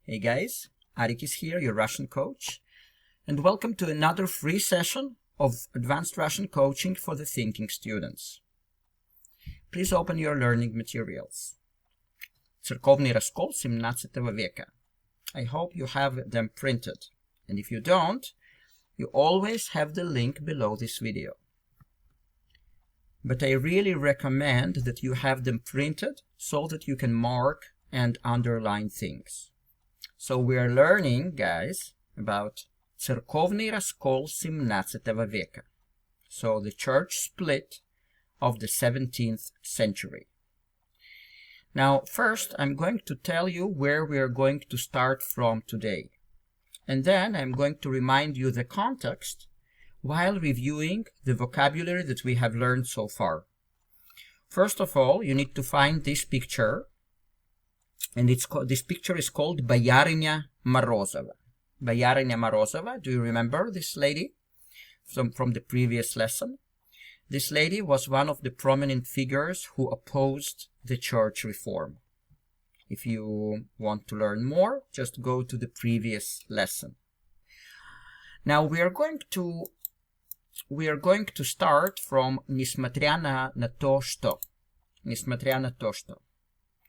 Hey guys, Arik is here, your Russian coach, and welcome to another free session of Advanced Russian Coaching for the Thinking Students. Please open your learning materials. Церковный Раскол XVII Века. I hope you have them printed, and if you don't, you always have the link below this video. But I really recommend that you have them printed so that you can mark and underline things. So we are learning, guys, about Церковный Раскол XVII Века. So the church split of the 17th century. Now, first, I'm going to tell you where we are going to start from today. And then I'm going to remind you the context while reviewing the vocabulary that we have learned so far. First of all, you need to find this picture. And this picture is called Boyarinya Morozova. Boyarinya Morozova, do you remember this lady from the previous lesson? This lady was one of the prominent figures who opposed the church reform. If you want to learn more, just go to the previous lesson. Now we are going to start from несмотря на то, что. Несмотря на то, что.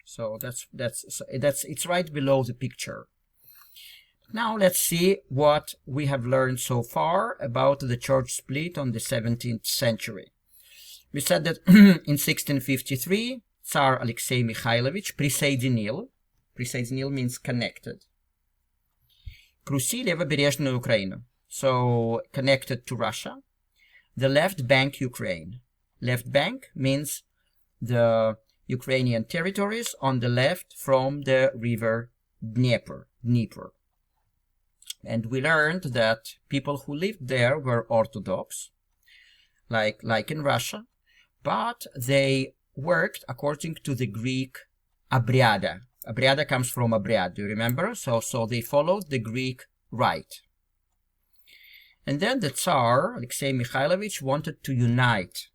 So it's right below the picture. Now let's see what we have learned so far about the church split on the 17th century. We said that in 1653, Tsar Alexei Mikhailovich присоединил means connected, к Руси левобережную Украину, so connected to Russia, the left bank Ukraine. Left bank means the Ukrainian territories on the left from the river Dnieper. And we learned that people who lived there were Orthodox, like in Russia, but they worked according to the Greek обряда. Обряда comes from обряд, do you remember? So they followed the Greek rite. And then the Tsar, Alexei Mikhailovich, wanted to unite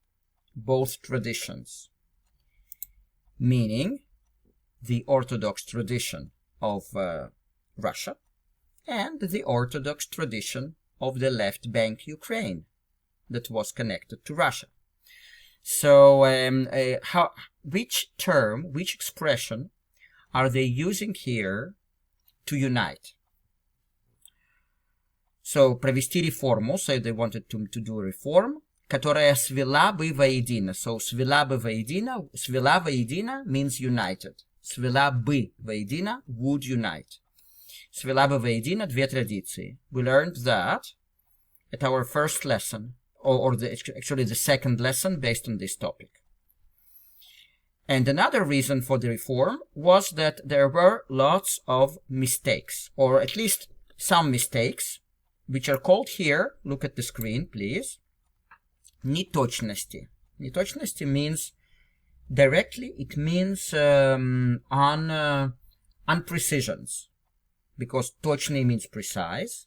both traditions, meaning the Orthodox tradition of Russia and the Orthodox tradition of the left bank Ukraine that was connected to Russia. So which expression are they using here to unite? So провести реформу, so they wanted to do a reform, которая свела бы воедино. So свела воедино means united. Свела бы воедино would unite. Свела бы воедино две традиции. We learned that at our first lesson, or actually the second lesson based on this topic. And another reason for the reform was that there were lots of mistakes, or at least some mistakes, which are called here, look at the screen, please, неточности. Неточности means, directly, it means unprecisions, because точный means precise,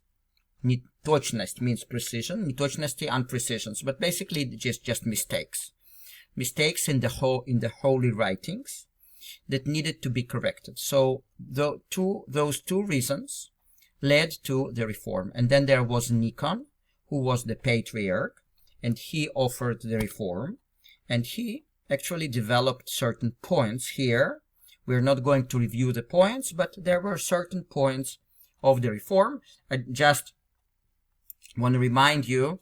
неточность means precision, неточности unprecisions, but basically just mistakes. Mistakes in the holy writings that needed to be corrected. So those two reasons led to the reform. And then there was Nikon, who was the patriarch, and he offered the reform, and he actually developed certain points here. We're not going to review the points, but there were certain points of the reform. I just want to remind you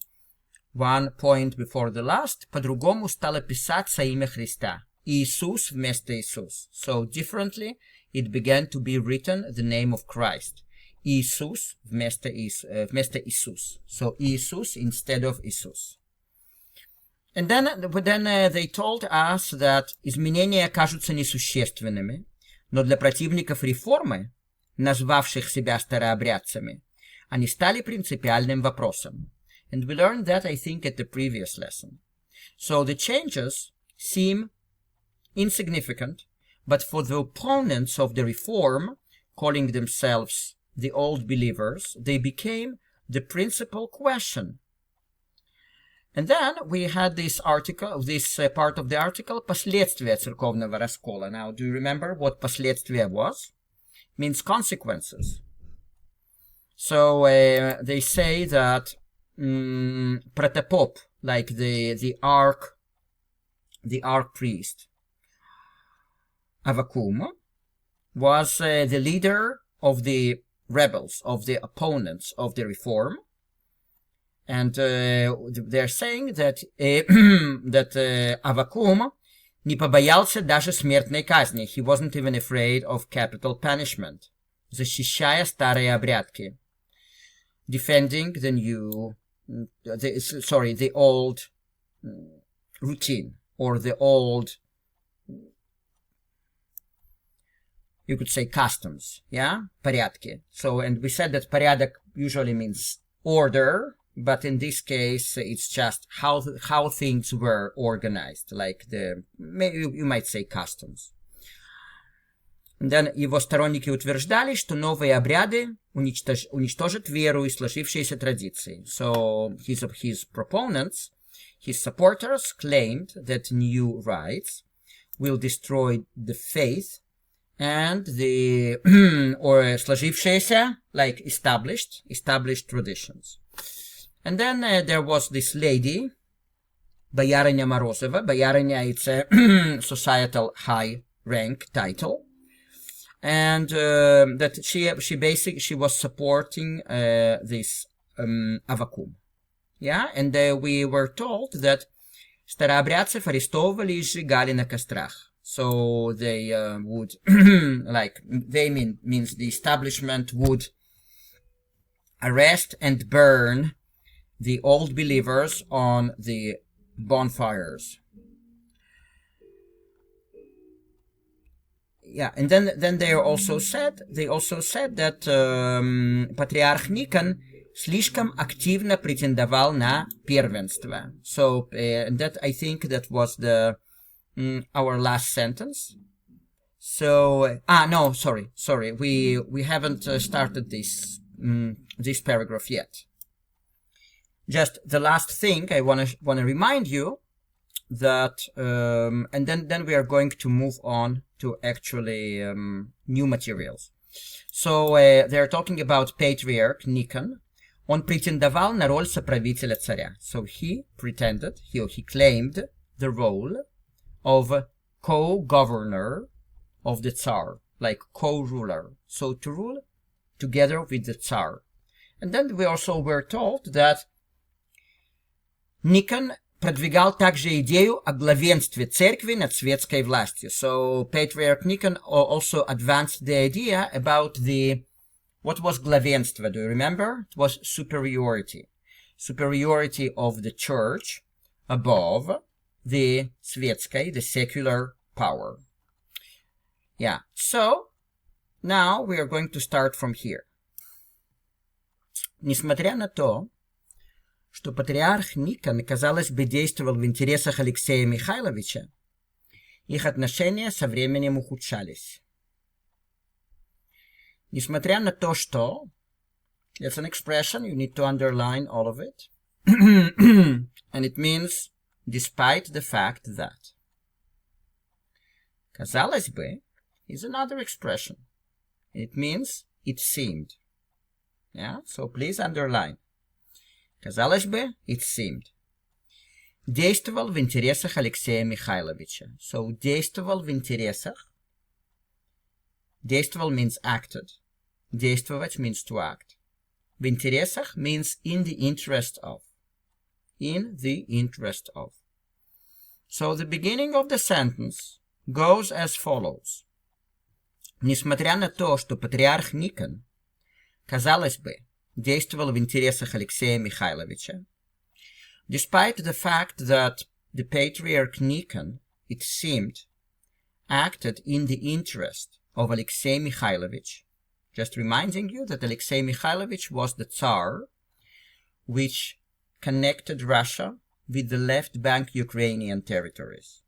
one point before the last. По-другому стало писаться имя Христа. Иисус вместо Иисус. So differently, it began to be written the name of Christ. Иисус вместо Иисус. So Иисус instead of Иисус. And then they told us that изменения кажутся несущественными, но для противников реформы, назвавших себя старообрядцами, они стали принципиальным вопросом. And we learned that, I think, at the previous lesson. So the changes seem insignificant, but for the opponents of the reform, calling themselves the old believers, they became the principal question. And then we had this article, this part of the article, последствия церковного раскола. Now, do you remember what последствия was? means consequences. So they say that Pratapop, like the archpriest Avakum, was the leader of the rebels, of the opponents of the reform, and they're saying that Avakum не побоялся даже смертной казни. He wasn't even afraid of capital punishment, защищая старые обрядки, defending the old routine, or the old, you could say, customs, yeah, порядки. So, and we said that порядок usually means order, but in this case, it's just how things were organized, like you might say customs. And then его сторонники утверждали, что новые обряды уничтожат веру и сложившиеся традиции. So his proponents, his supporters claimed that new rites will destroy the faith and the or сложившиеся, like established traditions. And then there was this lady, Боярыня Морозова. Боярыня, it's a societal high rank title. And that she was supporting this Avakum. Yeah, and we were told that старообрядцев арестовывали и сжигали на кострах. So they would, means the establishment would arrest and burn the old believers on the bonfires. Yeah, and then they also said that патриарх Никон слишком активно претендовал на первенство. So that, I think, that was our last sentence. So no, sorry, we haven't started this paragraph yet. Just the last thing I want to remind you that, and then we are going to move on to actually new materials. So they're talking about Patriarch Nikon. Он претендовал на роль соправителя царя. So he pretended, he claimed the role of co-governor of the Tsar, like co-ruler. So to rule together with the Tsar. And then we also were told that Никон продвигал также идею о главенстве церкви над светской властью. So Patriarch Nikon also advanced the idea about what was главенство? Do you remember? It was superiority of the church above the светской, the secular power. Yeah, so now we are going to start from here. Несмотря на то, что патриарх Никон, казалось бы, действовал в интересах Алексея Михайловича, их отношения со временем ухудшались. Несмотря на то, что... It's an expression, you need to underline all of it. And it means, despite the fact that. Казалось бы is another expression. It means, it seemed. Yeah, so please underline. Казалось бы, it seemed. Действовал в интересах Алексея Михайловича. So, действовал в интересах. Действовал means acted. Действовать means to act. В интересах means in the interest of. In the interest of. So, the beginning of the sentence goes as follows. Несмотря на то, что патриарх Никон, казалось бы, действовал в интересах Алексея Михайловича, despite the fact that the Patriarch Nikon, it seemed, acted in the interest of Alexei Mikhailovich, just reminding you that Alexei Mikhailovich was the Tsar, which connected Russia with the left bank Ukrainian territories.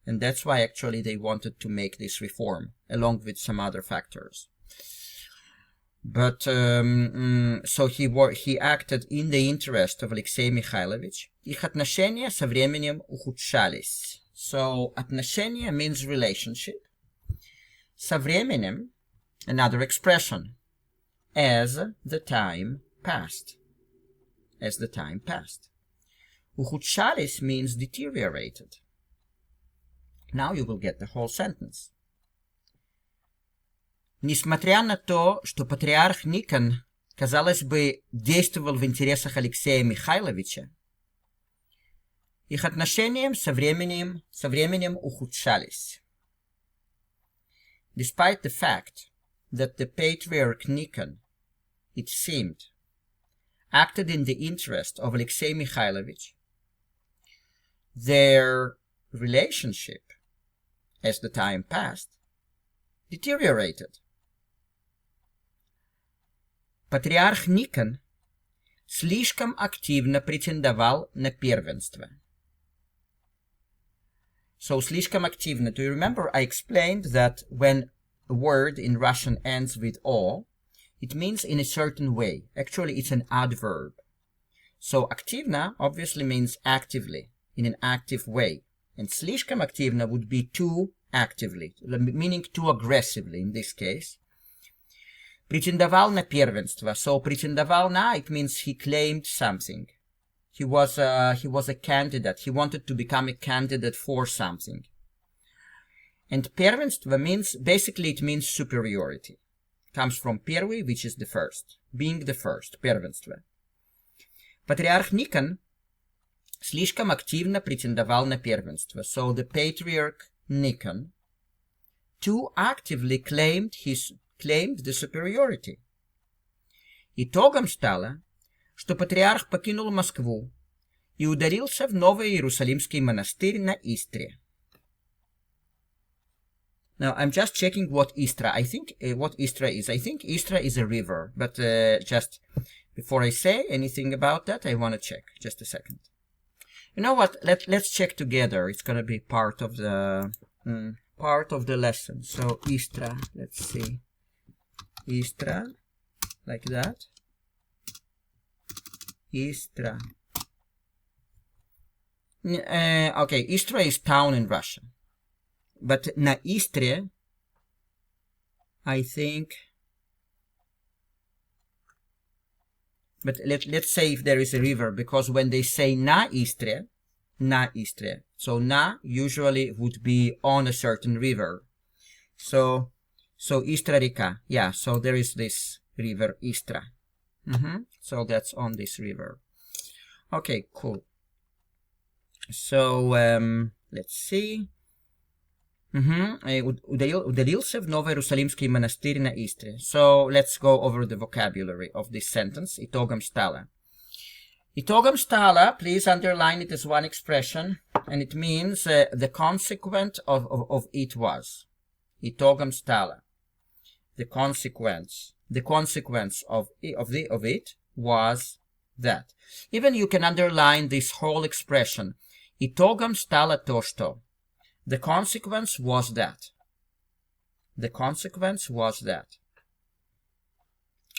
And that's why actually they wanted to make this reform, along with some other factors. But so he acted in the interest of Alexei Mikhailovich. Их отношения со временем ухудшались. So отношения means relationship. Со временем Another expression, as the time passed. As the time passed. Ухудшались means deteriorated. Now you will get the whole sentence. Несмотря на то, что патриарх Никон, казалось бы, действовал в интересах Алексея Михайловича, их отношения со временем ухудшались. Despite the fact that the patriarch Nikon, it seemed, acted in the interest of Alexei Mikhailovich, their relationship, as the time passed, deteriorated. Патриарх Никон слишком активно претендовал на первенство. So, слишком активно. Do you remember I explained that when a word in Russian ends with o, it means in a certain way. Actually, it's an adverb. So, активно obviously means actively, in an active way. And слишком активно would be too actively, meaning too aggressively in this case. Претендовал на первенство. So, претендовал на, it means he claimed something. He was a candidate. He wanted to become a candidate for something. And первенство means, basically it means superiority. Comes from первый, which is the first. Being the first. Первенство. Патриарх Никон слишком активно претендовал на первенство. So the patriarch Nikon too actively claimed the superiority. Итогом стало, что патриарх покинул Москву и удалился в Новый Иерусалимский монастырь на Истре. Now, I'm just checking what Istra. I think what Istra is. I think Istra is a river, but just before I say anything about that, I want to check. Just a second. You know what? Let's check together. It's going to be part of the lesson. So Istra. Let's see. Istra, like that. Istra. Okay, Istra is town in Russia. But na Istre, I think. But let's say if there is a river, because when they say na Istre, so na usually would be on a certain river. So Istra Reka, yeah, so there is this river Istra. So that's on this river. Okay, cool. So let's see. Удалился в Новый Иерусалимский монастырь на Истре. So let's go over the vocabulary of this sentence. Итогом стало. Итогом стало, please underline it as one expression, and it means the consequence of it was. Итогом стало. The consequence of it was that. Even you can underline this whole expression. Итогом стало то, что. The consequence was that. The consequence was that.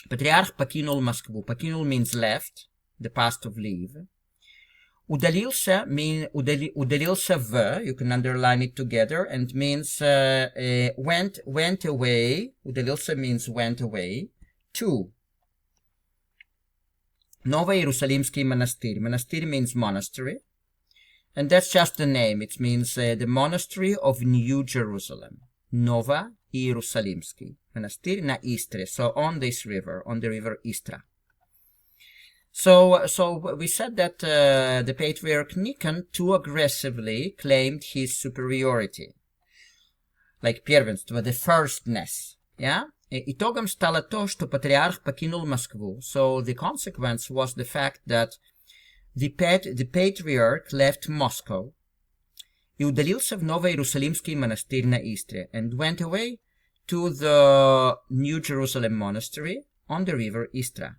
Патриарх покинул Москву. Покинул means left, the past of leave. Удалился удалился в, you can underline it together, and means went away. Удалился means went away to. Новый Иерусалимский монастырь. Монастырь means monastery. And that's just the name. It means the monastery of New Jerusalem. Nova Иерусалимский. Монастырь на Истре. So on this river, on the river Istra. So we said that the patriarch Nikon too aggressively claimed his superiority. Like первенство, the firstness. Yeah? Итогом стало то, что патриарх покинул Москву. So the consequence was the fact that the patriarch left Moscow и удалился в Новый Иерусалимский монастырь на Истре and went away to the New Jerusalem monastery on the river Istra.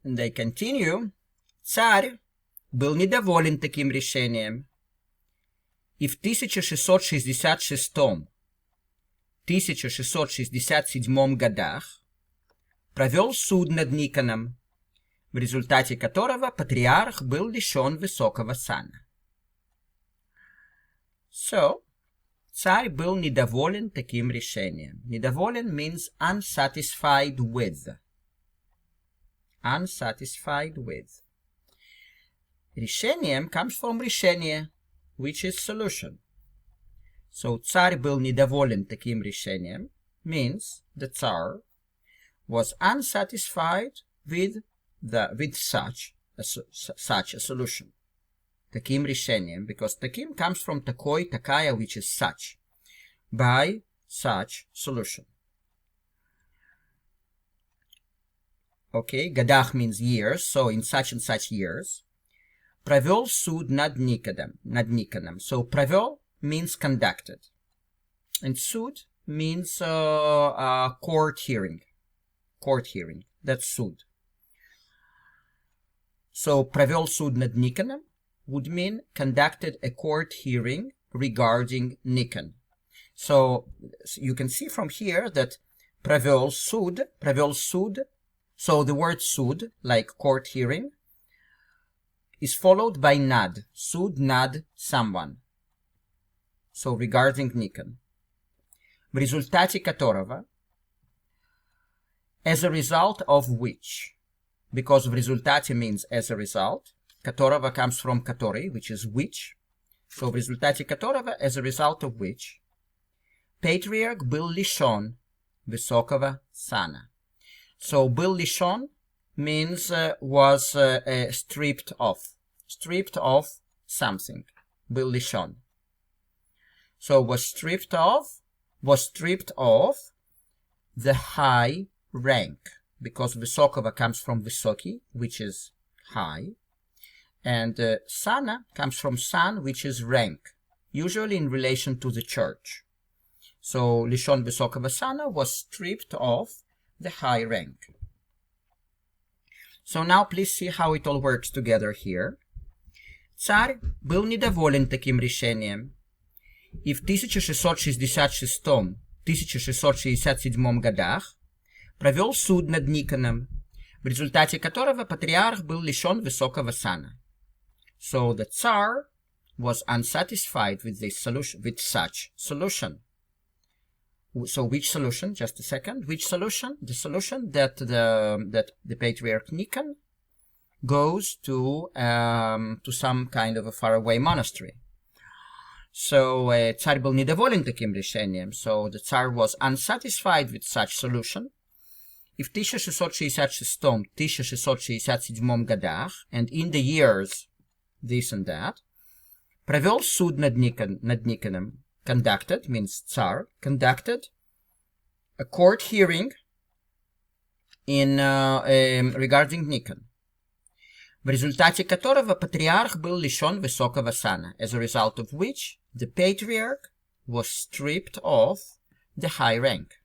And they continue. Царь был недоволен таким решением и в 1666-1667 годах провел суд над Никоном, в результате которого патриарх был лишен высокого сана. So, Царь был недоволен таким решением. Недоволен means unsatisfied with. Unsatisfied with. Решением comes from решение, which is solution. So, царь был недоволен таким решением means the Tsar was unsatisfied with such a solution. Таким решением, because таким comes from такой, такая, which is such, by such solution. Okay, гадах means years, so in such and such years. Провел суд над Никоном. So, провел means conducted. And суд means court hearing. Court hearing. That's суд. So, провел суд над Никоном would mean conducted a court hearing regarding Nikon. So, you can see from here that провел суд, so the word суд, like court hearing, is followed by над, суд над someone. So, regarding Nikon. В результате которого, as a result of which, because в результате means as a result, которого comes from который, which is which, so в результате которого, as a result of which, Patriarch был лишен высокого сана. So, был лишен means was stripped of something, был лишен. So, was stripped of the high rank, because высокого comes from высокий, which is high, and sana comes from san, which is rank, usually in relation to the church. So, лишен высокого сана was stripped of the high rank. So now please see how it all works together here. Царь был недоволен таким решением, и в 1666-1667 годах провел суд над Никоном, в результате которого патриарх был лишен высокого сана. So the Tsar was unsatisfied with this solution, with such solution. So which solution? Just a second. Which solution? The solution that the Patriarch Nikon goes to some kind of a faraway monastery. So царь был недоволен таким решением. So the Tsar was unsatisfied with such solution. И в 1666-1667 годах, and in the years this and that, провел суд над Никоном. Conducted means Tsar conducted a court hearing in regarding Nikon, в результате которого патриарх был лишен высокого сана, as a result of which the patriarch was stripped of the high rank.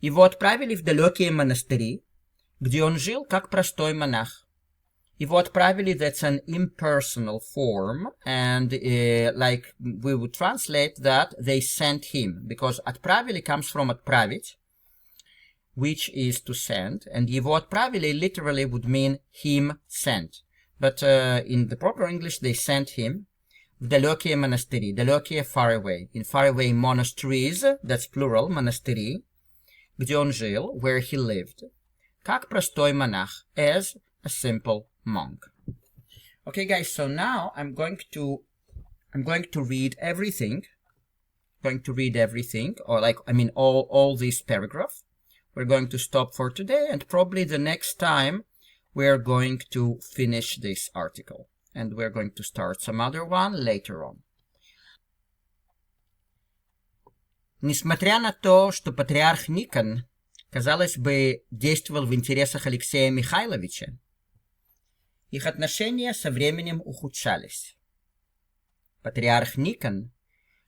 Его отправили в далекие монастыри, где он жил как простой монах. Его отправили, that's an impersonal form, and like we would translate that, they sent him, because отправили comes from отправить, which is to send, and его отправили literally would mean him sent. But in the proper English, they sent him в далекие монастыри, далекие far away, in far away monasteries, that's plural, монастыри, где он жил, where he lived, как простой монах, as a simple monk. Okay, guys, so now I'm going to read everything. Or all this paragraph. We're going to stop for today, and probably the next time we're going to finish this article, and we're going to start some other one later on. Несмотря на то, что патриарх Никон, казалось бы, действовал в интересах Алексея Михайловича, их отношения со временем ухудшались. Патриарх Никон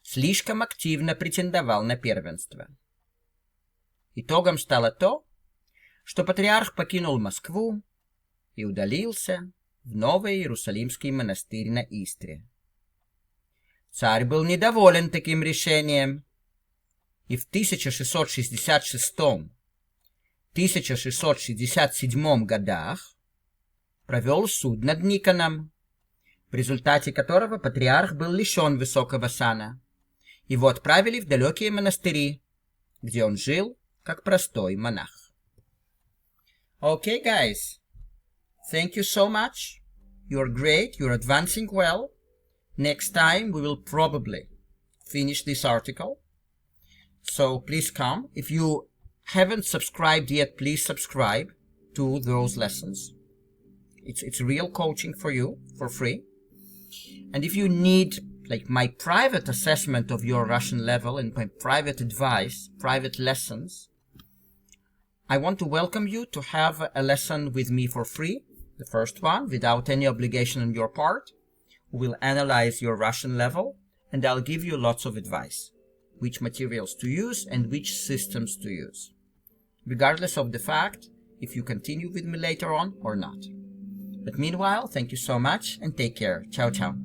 слишком активно претендовал на первенство. Итогом стало то, что патриарх покинул Москву и удалился в Новый Иерусалимский монастырь на Истре. Царь был недоволен таким решением, и в 1666-1667 годах провел суд над Никоном, в результате которого патриарх был лишен высокого сана, Его отправили в далекие монастыри, где он жил как простой монах. Okay, guys. Thank you so much. You're great. You're advancing well. Next time we will probably finish this article. So please come. If you haven't subscribed yet, please subscribe to those lessons. It's real coaching for you for free. And if you need like my private assessment of your Russian level and my private advice, private lessons, I want to welcome you to have a lesson with me for free, the first one, without any obligation on your part. We'll analyze your Russian level, and I'll give you lots of advice, which materials to use and which systems to use, regardless of the fact if you continue with me later on or not. But meanwhile, thank you so much and take care. Ciao, ciao.